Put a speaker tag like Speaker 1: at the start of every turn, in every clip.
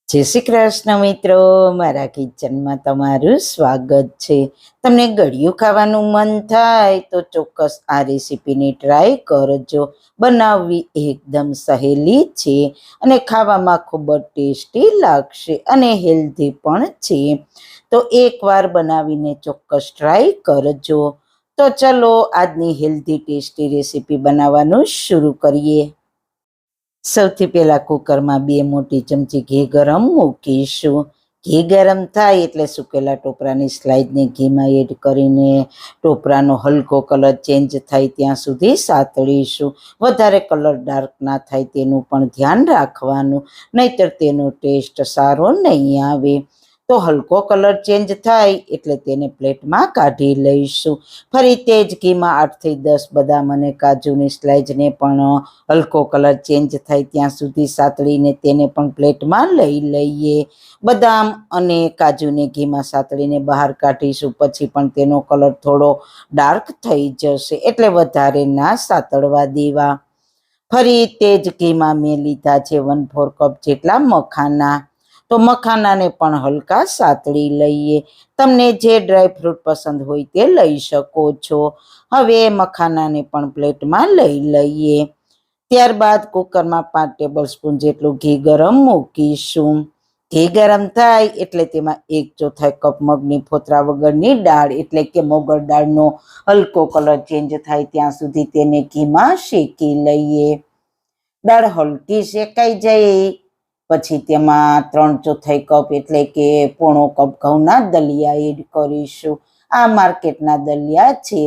Speaker 1: જય શ્રી કૃષ્ણ મિત્રો, મારા કિચનમાં તમારું સ્વાગત છે. તમને ગળ્યું ખાવાનું મન થાય તો ચોક્કસ આ રેસીપીને ટ્રાય કરજો. બનાવવી એકદમ સહેલી છે અને ખાવામાં ખૂબ જ ટેસ્ટી લાગશે અને હેલ્ધી પણ છે. તો એકવાર બનાવીને ચોક્કસ ટ્રાય કરજો. તો ચલો આજની હેલ્ધી ટેસ્ટી રેસીપી બનાવવાનું શરૂ કરીએ. સૌથી પહેલા કુકરમાં 2 મોટી ચમચી ઘી ગરમ મૂકીશું. ઘી ગરમ થાય એટલે સુકેલા ટોપરાની સ્લાઇડને ઘીમાં એડ કરીને ટોપરાનો હલકો કલર ચેન્જ થાય ત્યાં સુધી સાતળીશું. વધારે કલર ડાર્ક ના થાય તેનું પણ ધ્યાન રાખવાનું, નહીતર તેનો ટેસ્ટ સારો નહીં આવે. તો હલકો કલર ચેન્જ થાય એટલે તેને પ્લેટમાં કાઢી લઈશું. ફરી તે જ ઘીમાં 8 થી 10 બદામ અને કાજુની સ્લાઇસને પણ હલકો કલર ચેન્જ થાય ત્યાં સુધી સાતળીને તેને પણ પ્લેટમાં લઈ લઈએ. બદામ અને કાજુને ઘીમાં સાતળીને બહાર કાઢીશું, પછી પણ તેનો કલર થોડો ડાર્ક થઈ જશે એટલે વધારે ના સાતળવા દેવા. ફરી તે જ ઘીમાં મેં લીધા છે 1/4 કપ જેટલા મખાના. તો મખાનાને પણ હલકા સાતળી લઈએ. તમને જે ડ્રાયફ્રૂટ પસંદ હોય તે લઈ શકો છો. હવે મખાનાને પણ પ્લેટમાં લઈ લઈએ. ત્યારબાદ કુકરમાં 5 ટેબલ સ્પૂન જેટલું ઘી ગરમ મૂકીશું. ઘી ગરમ થાય એટલે તેમાં 1/4 કપ મગની ફોતરા વગરની દાળ એટલે કે મોગર દાળનો હલકો કલર ચેન્જ થાય ત્યાં સુધી તેને ઘીમાં શેકી લઈએ. દાળ હલકી શેકાઈ જાય પછી તેમાં 3/4 કપ એટલે કે પોણો કપ ઘઉંના દલિયા એડ કરીશું. આ માર્કેટના દલિયા છે.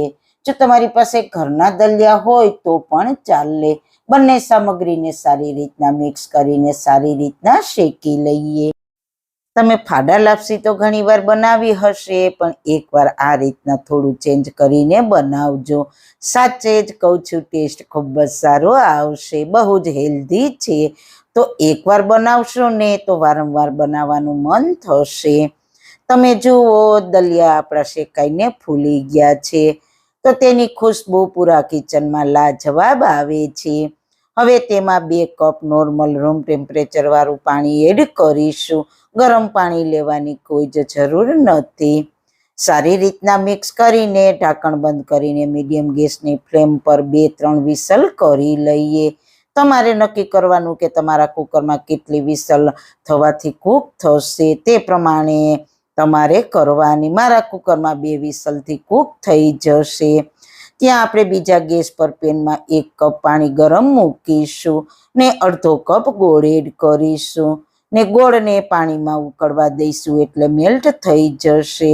Speaker 1: જો તમારી પાસે ઘરના દલિયા હોય તો પણ ચાલે. બંને સામગ્રીને સારી રીતના મિક્સ કરીને સારી રીતના શેકી લઈએ. તમે ફાડા લાપસી તો ઘણીવાર બનાવી હશે, પણ એકવાર આ રીતના થોડું ચેન્જ કરીને બનાવજો. સાચે જ કહું છું, ટેસ્ટ ખૂબ જ સારો આવશે. બહુ જ હેલ્ધી છે. તો એકવાર બનાવશો ને તો વારંવાર બનાવવાનું મન થશે. તમે જુઓ, દલિયા આપણા શેકાઈને ફૂલી ગયા છે. તો તેની ખુશ્બુ પૂરા કિચનમાં લાજવાબ આવે છે. હવે તેમાં 2 કપ નોર્મલ રૂમ ટેમ્પરેચર વાળું પાણી એડ કરીશું. ગરમ પાણી લેવાની કોઈ જ જરૂર નથી. સારી રીતના મિક્સ કરીને ઢાંકણ બંધ કરીને મીડિયમ ગેસની ફ્લેમ પર 2-3 વિસલ કરી લઈએ. તમારે નક્કી કરવાનું કે તમારા કુકરમાં કેટલી વિસલ થવાથી કૂક થશે, તે પ્રમાણે તમારે કરવાની. મારા કુકરમાં 2 વિસલથી કૂક થઈ જશે. ત્યાં આપણે બીજા ગેસ પર પેનમાં 1 કપ પાણી ગરમ મૂકીશું ને અડધો કપ ગોળ એડ કરીશું ને ગોળને પાણીમાં ઉકળવા દઈશું એટલે મેલ્ટ થઈ જશે.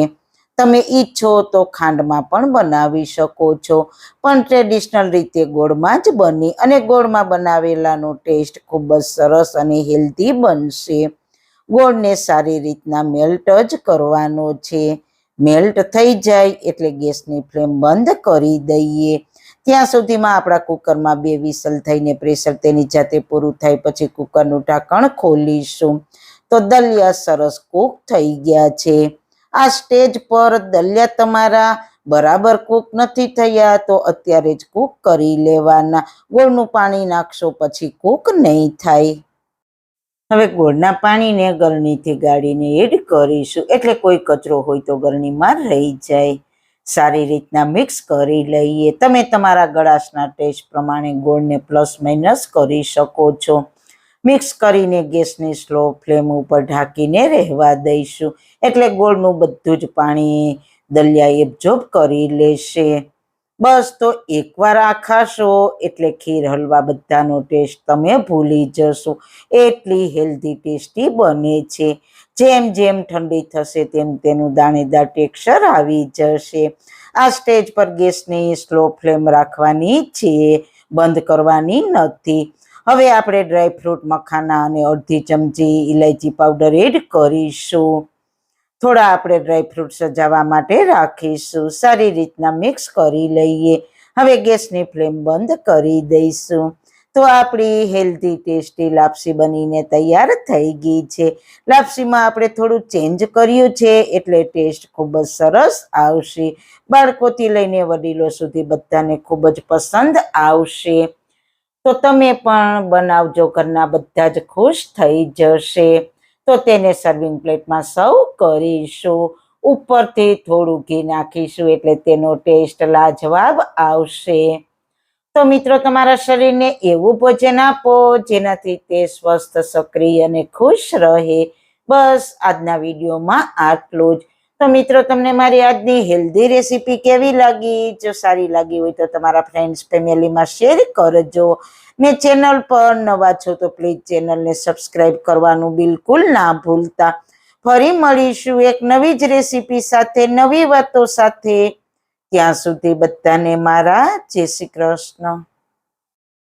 Speaker 1: તમે ઈચ્છો તો ખાંડમાં પણ બનાવી શકો છો, પણ ટ્રેડિશનલ રીતે ગોળમાં જ બની અને ગોળમાં બનાવેલાનો ટેસ્ટ ખૂબ જ સરસ અને હેલ્ધી બનશે. ગોળને સારી રીતના મેલ્ટ જ કરવાનો છે. મેલ્ટ થઈ જાય એટલે ગેસની ફ્લેમ બંધ કરી દઈએ. ત્યાં સુધીમાં આપણા કુકરમાં 2 વિસલ થઈને પ્રેશર તેની જાતે પૂરું થાય પછી કુકરનું ઢાંકણ ખોલીશું. તો દલિયા સરસ કૂક થઈ ગયા છે. આ સ્ટેજ પર દલિયા તમારા બરાબર કૂક નથી થયા તો અત્યારે જ કૂક કરી લેવાના. ગોળનું પાણી નાખશો પછી કૂક નહીં થાય. હવે ગોળના પાણીને ગળણીથી ગાળીને એડ કરીશું એટલે કોઈ કચરો હોય તો ગળણીમાં રહી જાય. સારી રીતના મિક્સ કરી લઈએ. તમે તમારા ગળાશના ટેસ્ટ પ્રમાણે ગોળને પ્લસ માઇનસ કરી શકો છો. મિક્સ કરીને ગેસની સ્લો ફ્લેમ ઉપર ઢાંકીને રહેવા દઈશું એટલે ગોળનું બધું જ પાણી દલિયા એબ્ઝોર્બ કરી લેશે. બસ, તો એકવાર આ ખાશો એટલે ખીર હલવા બધાનો ટેસ્ટ તમે ભૂલી જશો. એટલી હેલ્ધી ટેસ્ટી બને છે. જેમ જેમ ઠંડી થશે તેમ તેનું દાણેદાર ટેક્સચર આવી જશે. આ સ્ટેજ પર ગેસની સ્લો ફ્લેમ રાખવાની છે, બંધ કરવાની નથી. હવે આપણે ડ્રાયફ્રૂટ મખાના અને અડધી ચમચી ઇલાયચી પાવડર એડ કરીશું. થોડા આપણે ડ્રાયફ્રૂટ સજાવવા માટે રાખીશું. સારી રીતના મિક્સ કરી લઈએ. હવે ગેસની ફ્લેમ બંધ કરી દઈશું. તો આપણી હેલ્ધી ટેસ્ટી લાપસી બનીને તૈયાર થઈ ગઈ છે. લાપસીમાં આપણે થોડું ચેન્જ કર્યું છે એટલે ટેસ્ટ ખૂબ જ સરસ આવશે. બાળકોથી લઈને વડીલો સુધી બધાને ખૂબ જ પસંદ આવશે. તો તમે પણ બનાવજો, ઘરના બધા જ ખુશ થઈ જશે. તો તેને સર્વિંગ પ્લેટમાં સર્વ કરીશું. ઉપરથી થોડું ઘી નાખીશું એટલે તેનો ટેસ્ટ લાજવાબ આવશે. તો મિત્રો, તમારા શરીરને એવું ભોજન આપો જેનાથી તે સ્વસ્થ, સક્રિય અને ખુશ રહે. બસ આજના વિડીયોમાં આટલું જ. તો મિત્રો, તમને મારી આજની હેલ્ધી રેસીપી કેવી લાગી? જો સારી લાગી હોય તો તમારા ફ્રેન્ડ્સ, ફેમિલીમાં શેર કરજો. ને ચેનલ પર નવા છો તો પ્લીઝ ચેનલને સબસ્ક્રાઈબ કરવાનું બિલકુલ ના ભૂલતા. ફરી મળીશું એક નવી જ રેસીપી સાથે, નવી વાતો સાથે. ત્યાં સુધી બધાને મારા જય શ્રી કૃષ્ણ.